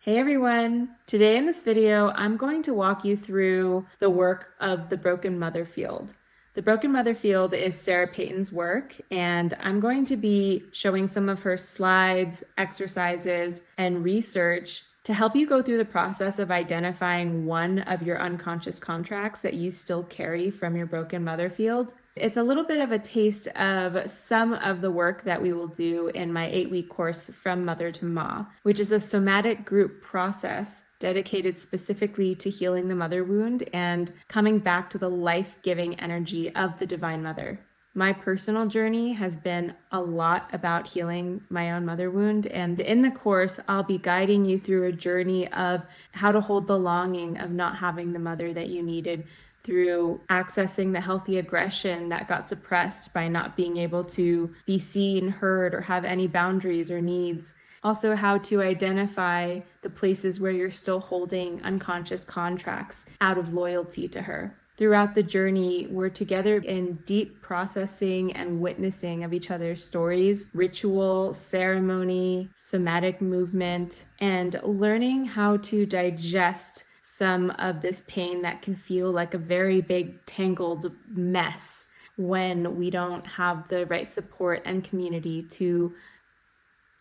Hey everyone! Today in this video, I'm going to walk you through the work of the Broken Mother Field. The Broken Mother Field is Sarah Peyton's work, and I'm going to be showing some of her slides, exercises, and research to help you go through the process of identifying one of your unconscious contracts that you still carry from your Broken Mother Field. It's a little bit of a taste of some of the work that we will do in my 8-week course From Mother to Ma, which is a somatic group process dedicated specifically to healing the mother wound and coming back to the life-giving energy of the Divine Mother. My personal journey has been a lot about healing my own mother wound, and in the course, I'll be guiding you through a journey of how to hold the longing of not having the mother that you needed, through accessing the healthy aggression that got suppressed by not being able to be seen, heard, or have any boundaries or needs. Also, how to identify the places where you're still holding unconscious contracts out of loyalty to her. Throughout the journey, we're together in deep processing and witnessing of each other's stories, ritual, ceremony, somatic movement, and learning how to digest some of this pain that can feel like a very big tangled mess when we don't have the right support and community to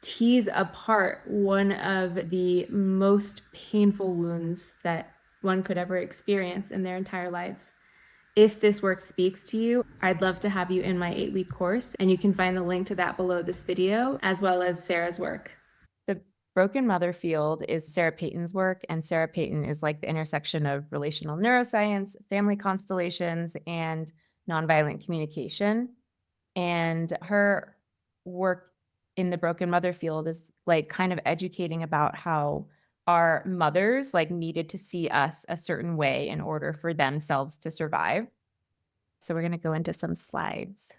tease apart one of the most painful wounds that one could ever experience in their entire lives. If this work speaks to you, I'd love to have you in my 8-week course, and you can find the link to that below this video, as well as Sarah's work. The Broken Mother Field is Sarah Peyton's work, and Sarah Peyton is like the intersection of relational neuroscience, family constellations, and nonviolent communication. And her work in the Broken Mother Field is like kind of educating about how our mothers like needed to see us a certain way in order for themselves to survive. So we're going to go into some slides.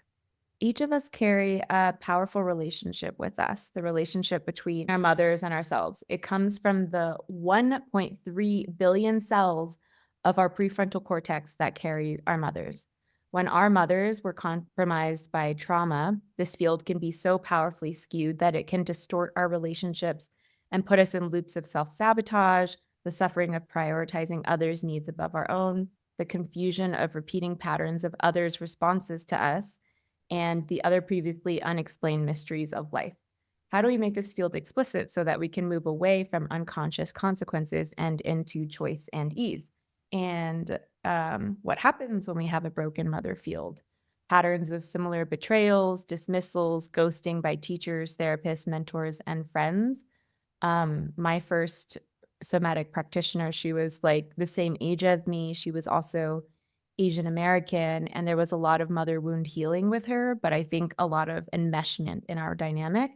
Each of us carry a powerful relationship with us, the relationship between our mothers and ourselves. It comes from the 1.3 billion cells of our prefrontal cortex that carry our mothers. When our mothers were compromised by trauma, this field can be so powerfully skewed that it can distort our relationships and put us in loops of self-sabotage, the suffering of prioritizing others' needs above our own, the confusion of repeating patterns of others' responses to us, and the other previously unexplained mysteries of life. How do we make this field explicit so that we can move away from unconscious consequences and into choice and ease? And what happens when we have a broken mother field? Patterns of similar betrayals, dismissals, ghosting by teachers, therapists, mentors, and friends. My first somatic practitioner, she was like the same age as me. She was also Asian American, and there was a lot of mother wound healing with her, but I think a lot of enmeshment in our dynamic.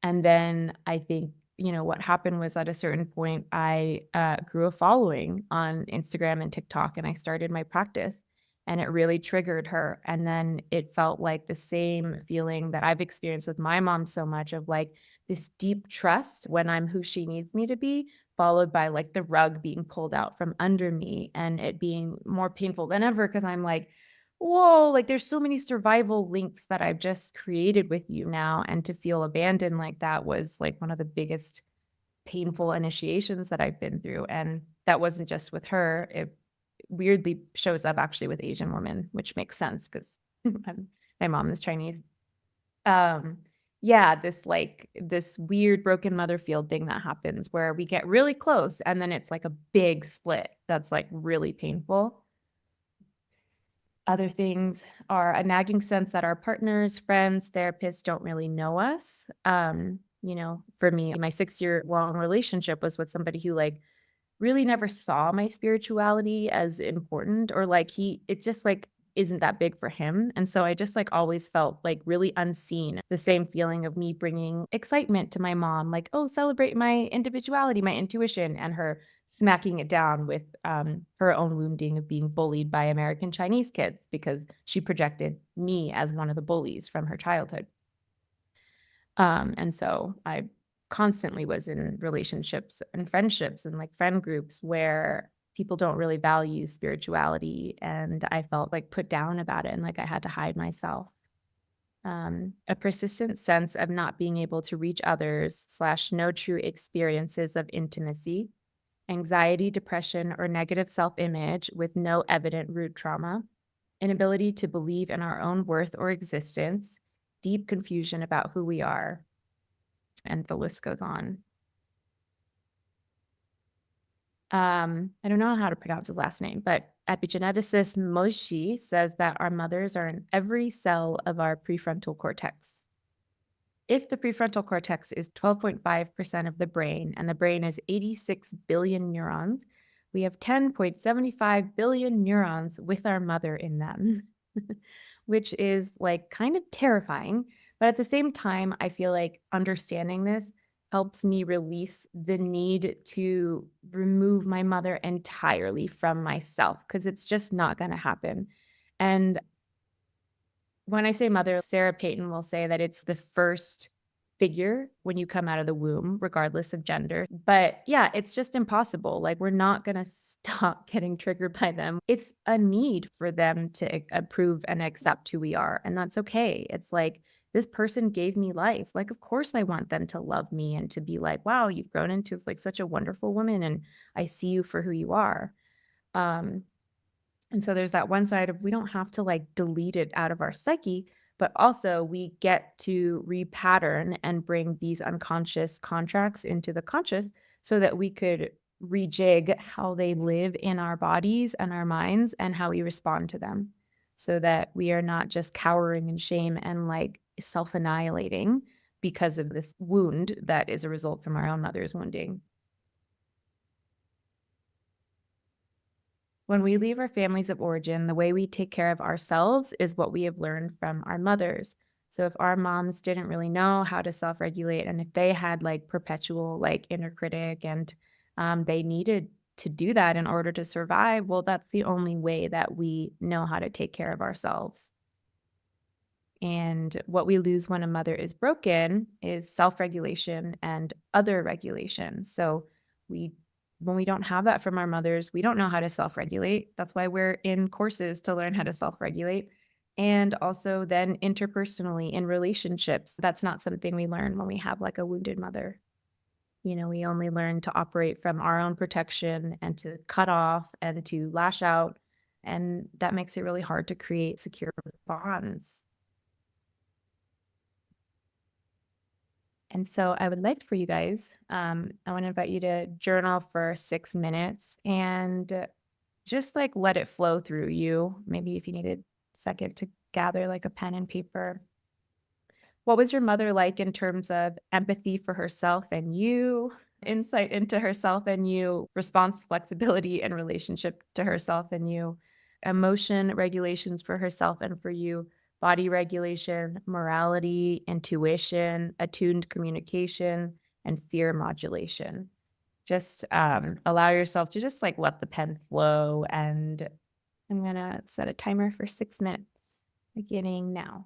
And then I think, what happened was at a certain point, I grew a following on Instagram and TikTok, and I started my practice, and it really triggered her. And then it felt like the same feeling that I've experienced with my mom so much of like this deep trust when I'm who she needs me to be, followed by like the rug being pulled out from under me and it being more painful than ever because I'm like, whoa, like there's so many survival links that I've just created with you now. And to feel abandoned like that was like one of the biggest painful initiations that I've been through. And that wasn't just with her. It weirdly shows up actually with Asian women, which makes sense because my mom is Chinese. Um, yeah, this weird broken mother field thing that happens where we get really close and then it's like a big split that's like really painful. Other things are a nagging sense that our partners, friends, therapists don't really know us. For me, my 6-year long relationship was with somebody who like really never saw my spirituality as important, or like it just like isn't that big for him. And so I just like always felt like really unseen. The same feeling of me bringing excitement to my mom, like, oh, celebrate my individuality, my intuition, and her smacking it down with her own wounding of being bullied by American Chinese kids because she projected me as one of the bullies from her childhood. And so I constantly was in relationships and friendships and like friend groups where people don't really value spirituality. And I felt like put down about it and like I had to hide myself. A persistent sense of not being able to reach others slash no true experiences of intimacy, anxiety, depression, or negative self-image with no evident root trauma, inability to believe in our own worth or existence, deep confusion about who we are, and the list goes on. I don't know how to pronounce his last name, but epigeneticist Moshi says that our mothers are in every cell of our prefrontal cortex. If the prefrontal cortex is 12.5% of the brain and the brain is 86 billion neurons, we have 10.75 billion neurons with our mother in them, which is like kind of terrifying. But at the same time, I feel like understanding this helps me release the need to remove my mother entirely from myself because it's just not going to happen. And when I say mother, Sarah Peyton will say that it's the first figure when you come out of the womb, regardless of gender. But yeah, it's just impossible. Like, we're not going to stop getting triggered by them. It's a need for them to approve and accept who we are. And that's okay. It's like, this person gave me life. Like, of course, I want them to love me and to be like, wow, you've grown into like such a wonderful woman. And I see you for who you are. Um, and so there's that one side of we don't have to like delete it out of our psyche, but also we get to repattern and bring these unconscious contracts into the conscious so that we could rejig how they live in our bodies and our minds and how we respond to them so that we are not just cowering in shame and like self annihilating because of this wound that is a result from our own mother's wounding. When we leave our families of origin, the way we take care of ourselves is what we have learned from our mothers. So if our moms didn't really know how to self-regulate and if they had like perpetual like inner critic and they needed to do that in order to survive, well, that's the only way that we know how to take care of ourselves. And what we lose when a mother is broken is self-regulation and other regulation. So we when we don't have that from our mothers, we don't know how to self-regulate. That's why we're in courses to learn how to self-regulate. And also then interpersonally in relationships, that's not something we learn when we have like a wounded mother. You know, we only learn to operate from our own protection and to cut off and to lash out. And that makes it really hard to create secure bonds. And so I would like for you guys, I want to invite you to journal for 6 minutes and just like let it flow through you. Maybe if you needed a second to gather like a pen and paper. What was your mother like in terms of empathy for herself and you, insight into herself and you, response flexibility and relationship to herself and you, emotion regulations for herself and for you, body regulation, morality, intuition, attuned communication, and fear modulation? Just allow yourself to just like let the pen flow. And I'm going to set a timer for 6 minutes, beginning now.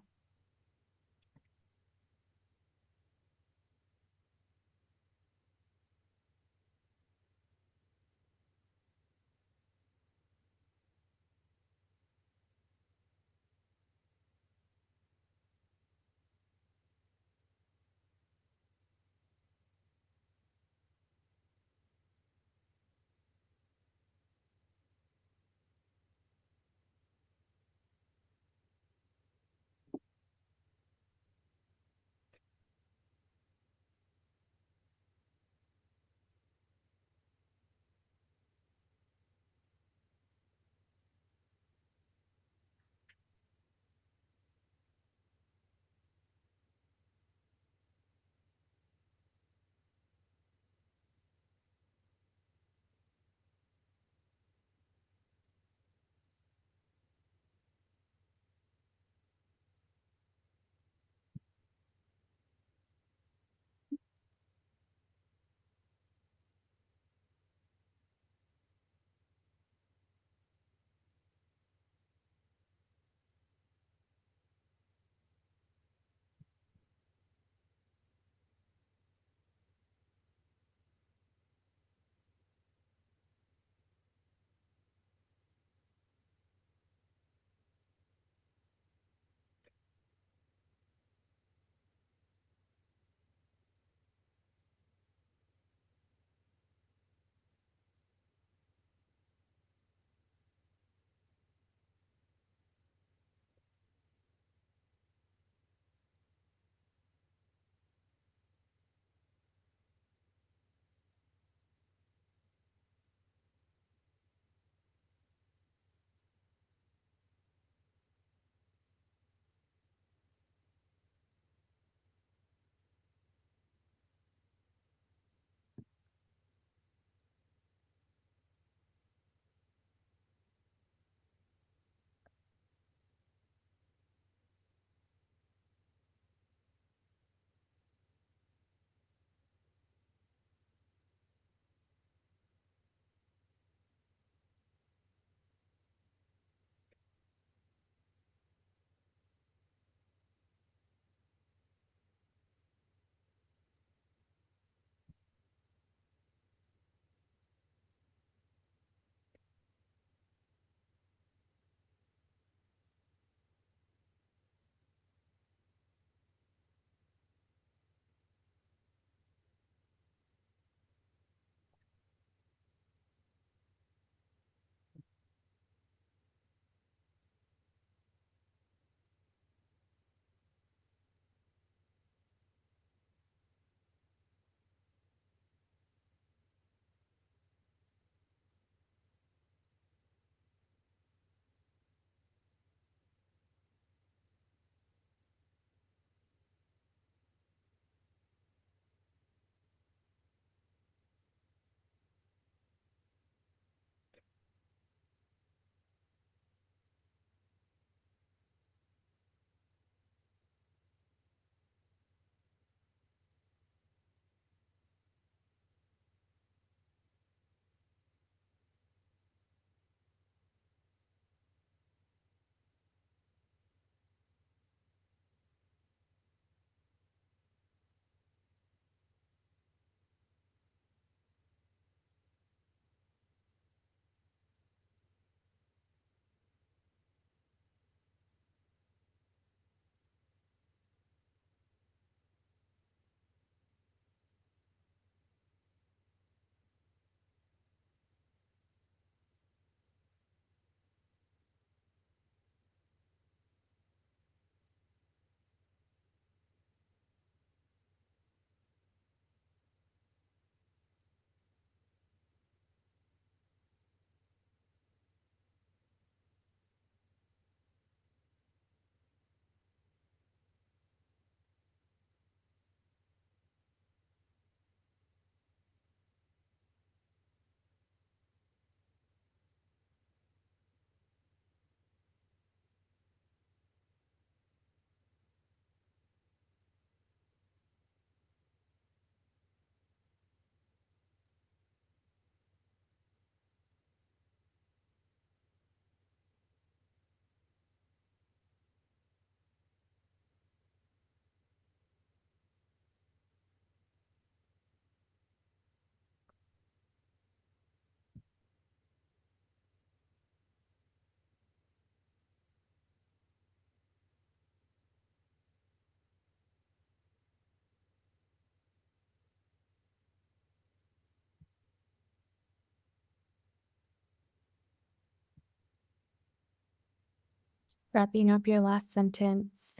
Wrapping up your last sentence.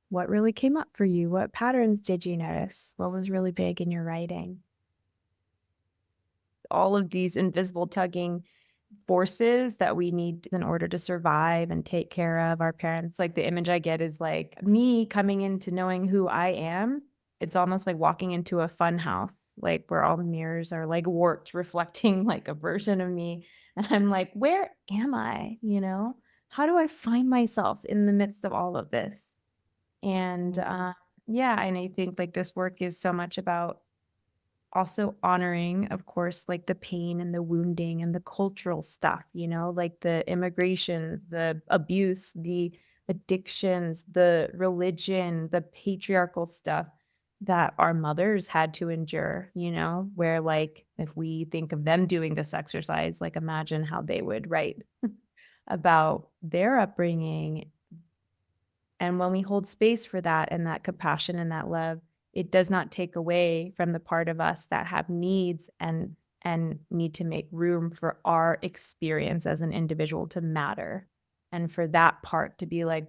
What really came up for you? What patterns did you notice? What was really big in your writing? All of these invisible tugging forces that we need in order to survive and take care of our parents. Like the image I get is like me coming into knowing who I am. It's almost like walking into a fun house, like where all the mirrors are like warped, reflecting like a version of me. And I'm like, where am I? How do I find myself in the midst of all of this? And yeah, and I think like this work is so much about also honoring, of course, like the pain and the wounding and the cultural stuff, like the immigrations, the abuse, the addictions, the religion, the patriarchal stuff that our mothers had to endure, where like if we think of them doing this exercise, like imagine how they would write about their upbringing. And when we hold space for that and that compassion and that love, it does not take away from the part of us that have needs and need to make room for our experience as an individual to matter. And for that part to be like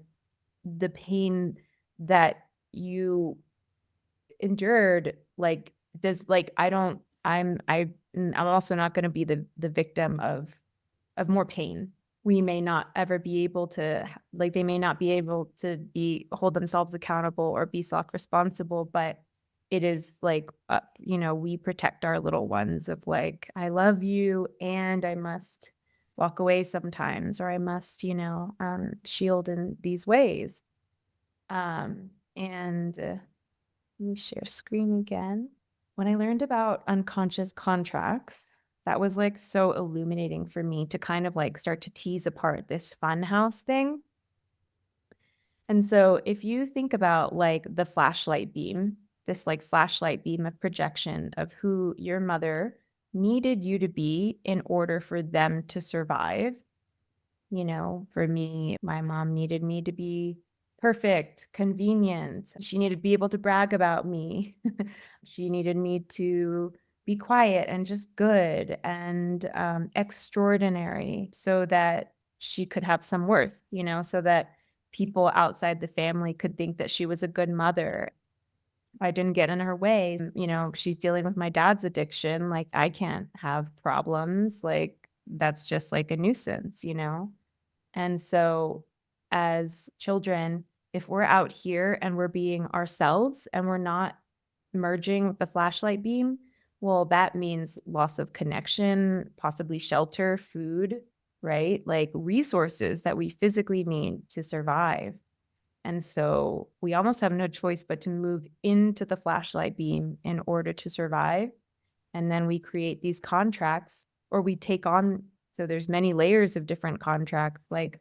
the pain that you endured, like does like I don't I'm also not going to be the victim of more pain. We may not ever be able to like they may not be able to be hold themselves accountable or be self-responsible, but it is like we protect our little ones of like I love you and I must walk away sometimes or I must shield in these ways. And Let me share screen again. When I learned about unconscious contracts, that was like so illuminating for me to kind of like start to tease apart this funhouse thing. And so if you think about like the flashlight beam, this like flashlight beam of projection of who your mother needed you to be in order for them to survive. For me, my mom needed me to be perfect, convenient. She needed to be able to brag about me. She needed me to be quiet and just good and extraordinary so that she could have some worth, so that people outside the family could think that she was a good mother. I didn't get in her way. She's dealing with my dad's addiction. Like, I can't have problems. Like, that's just like a nuisance. And so, as children, if we're out here and we're being ourselves and we're not merging with the flashlight beam, well, that means loss of connection, possibly shelter, food, right? Like resources that we physically need to survive. And so we almost have no choice but to move into the flashlight beam in order to survive. And then we create these contracts or we take on, so there's many layers of different contracts. Like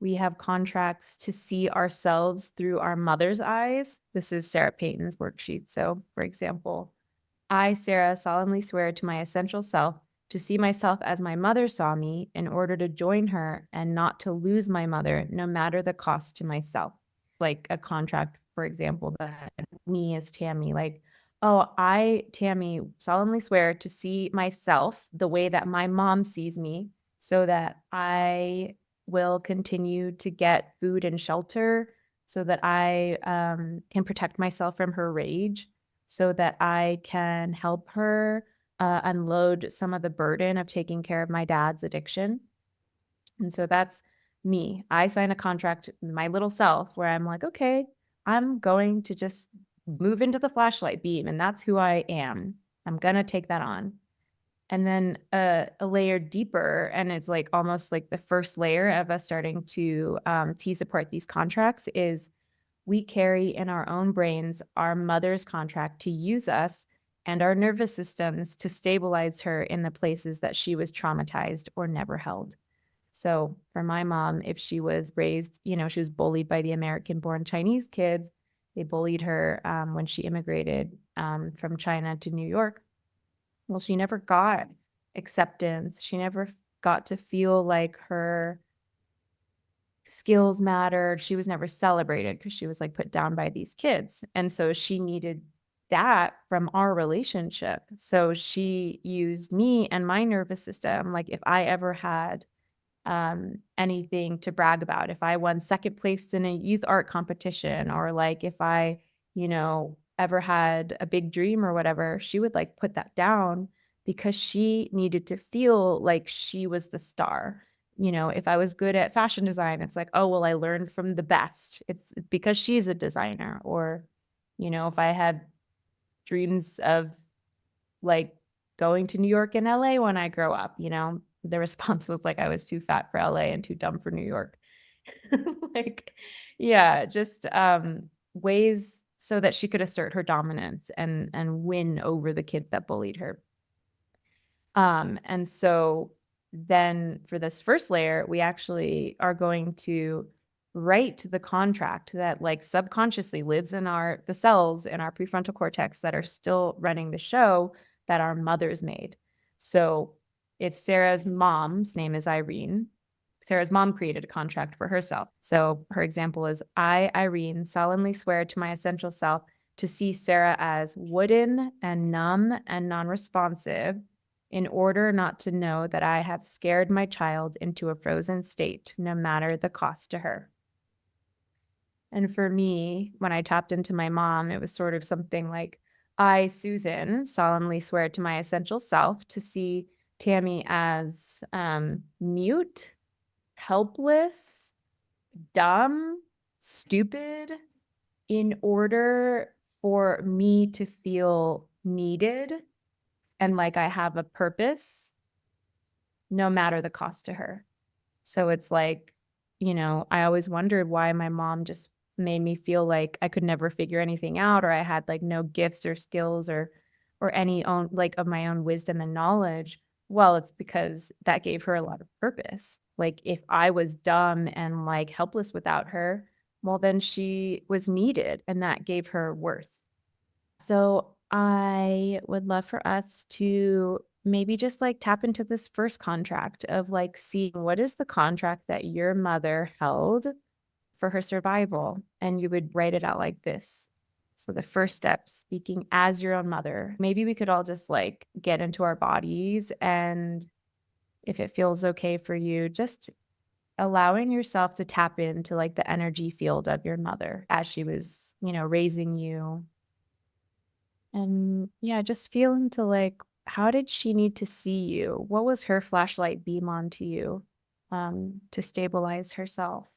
we have contracts to see ourselves through our mother's eyes. This is Sarah Peyton's worksheet. So, for example, I, Sarah, solemnly swear to my essential self to see myself as my mother saw me in order to join her and not to lose my mother, no matter the cost to myself. Like a contract, for example, that me as Tammy, like, oh, I, Tammy, solemnly swear to see myself the way that my mom sees me so that I will continue to get food and shelter so that I can protect myself from her rage so that I can help her unload some of the burden of taking care of my dad's addiction. And so that's me. I sign a contract, my little self, where I'm like, okay, I'm going to just move into the flashlight beam, and that's who I am. I'm going to take that on. And then a layer deeper, and it's like almost like the first layer of us starting to tease apart these contracts is we carry in our own brains our mother's contract to use us and our nervous systems to stabilize her in the places that she was traumatized or never held. So for my mom, if she was raised, she was bullied by the American-born Chinese kids. They bullied her when she immigrated from China to New York. Well, she never got acceptance. She never got to feel like her skills mattered. She was never celebrated because she was like put down by these kids. And so she needed that from our relationship. So she used me and my nervous system. Like if I ever had anything to brag about, if I won second place in a youth art competition, or like if I, ever had a big dream or whatever, she would like put that down because she needed to feel like she was the star. If I was good at fashion design, it's like, oh, well, I learned from the best. It's because she's a designer. Or, if I had dreams of like going to New York and LA when I grow up, the response was like I was too fat for LA and too dumb for New York. Like, yeah, just ways so that she could assert her dominance and win over the kids that bullied her. And so then for this first layer, we actually are going to write the contract that like subconsciously lives in the cells in our prefrontal cortex that are still running the show that our mothers made. So if Sarah's mom's name is Irene, Sarah's mom created a contract for herself. So her example is, I, Irene, solemnly swear to my essential self to see Sarah as wooden and numb and non-responsive, in order not to know that I have scared my child into a frozen state, no matter the cost to her. And for me, when I tapped into my mom, it was sort of something like, I, Susan, solemnly swear to my essential self to see Tammy as mute, helpless, dumb, stupid, in order for me to feel needed and like I have a purpose, no matter the cost to her. So it's like, I always wondered why my mom just made me feel like I could never figure anything out, or I had like no gifts or skills or any own like of my own wisdom and knowledge. Well, it's because that gave her a lot of purpose. Like if I was dumb and like helpless without her, well then she was needed and that gave her worth. So I would love for us to maybe just like tap into this first contract of like seeing what is the contract that your mother held for her survival. And you would write it out like this. So the first step, speaking as your own mother. Maybe we could all just like get into our bodies, and if it feels okay for you, just allowing yourself to tap into like the energy field of your mother as she was, raising you. And yeah, just feel into like, how did she need to see you? What was her flashlight beam onto you to stabilize herself?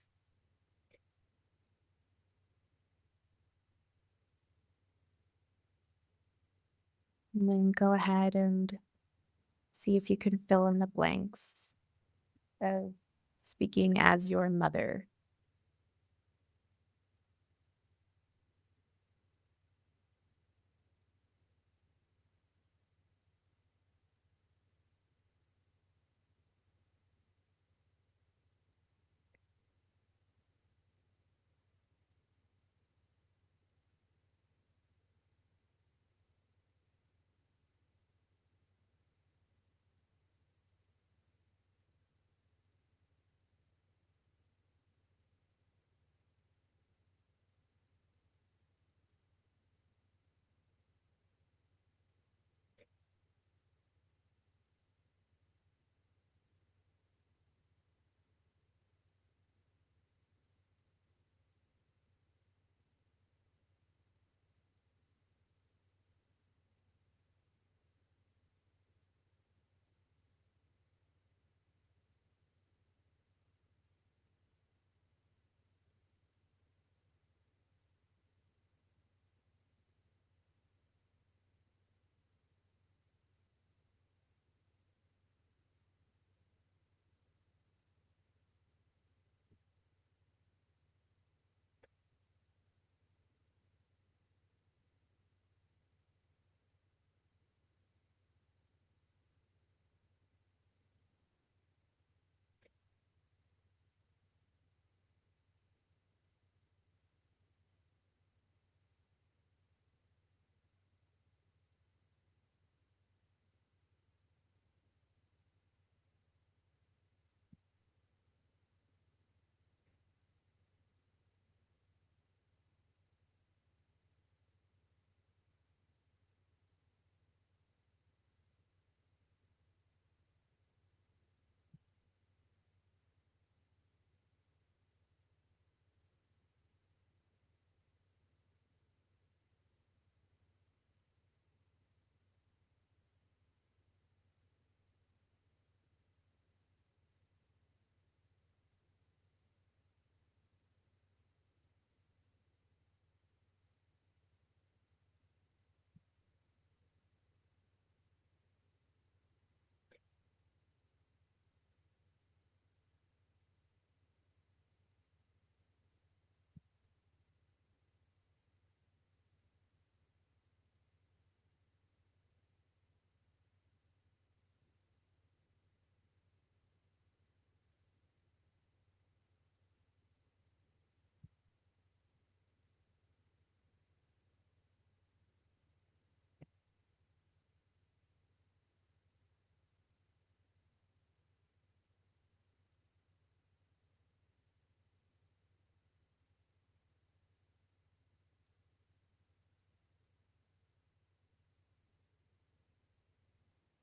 And then go ahead and see if you can fill in the blanks of speaking as your mother.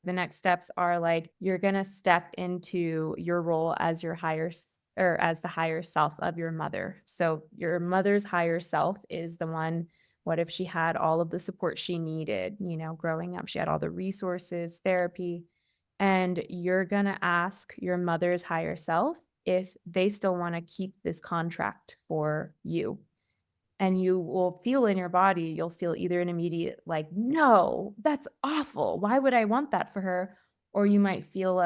The next steps are like you're going to step into your role as your or as the higher self of your mother. So your mother's higher self is the one. What if she had all of the support she needed, growing up? She had all the resources, therapy, and you're going to ask your mother's higher self if they still want to keep this contract for you. And you will feel in your body, you'll feel either an immediate, like, no, that's awful. Why would I want that for her? Or you might feel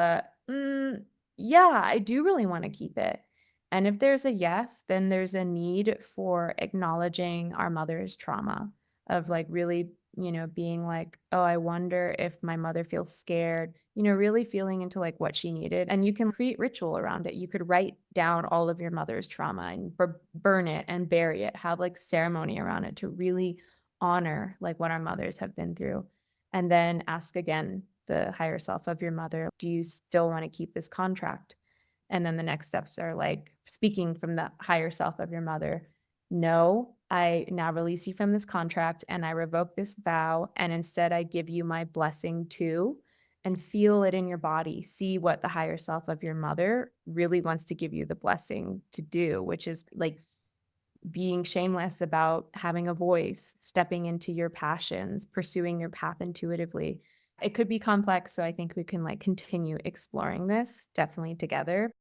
yeah, I do really want to keep it. And if there's a yes, then there's a need for acknowledging our mother's trauma of like really, being like, oh, I wonder if my mother feels scared, really feeling into like what she needed. And you can create ritual around it. You could write down all of your mother's trauma and burn it and bury it, have like ceremony around it to really honor like what our mothers have been through. And then ask again the higher self of your mother, do you still want to keep this contract? And then the next steps are like speaking from the higher self of your mother. No, I now release you from this contract and I revoke this vow. And instead, I give you my blessing too. And feel it in your body. See what the higher self of your mother really wants to give you the blessing to do, which is like being shameless about having a voice, stepping into your passions, pursuing your path intuitively. It could be complex. So I think we can like continue exploring this definitely together.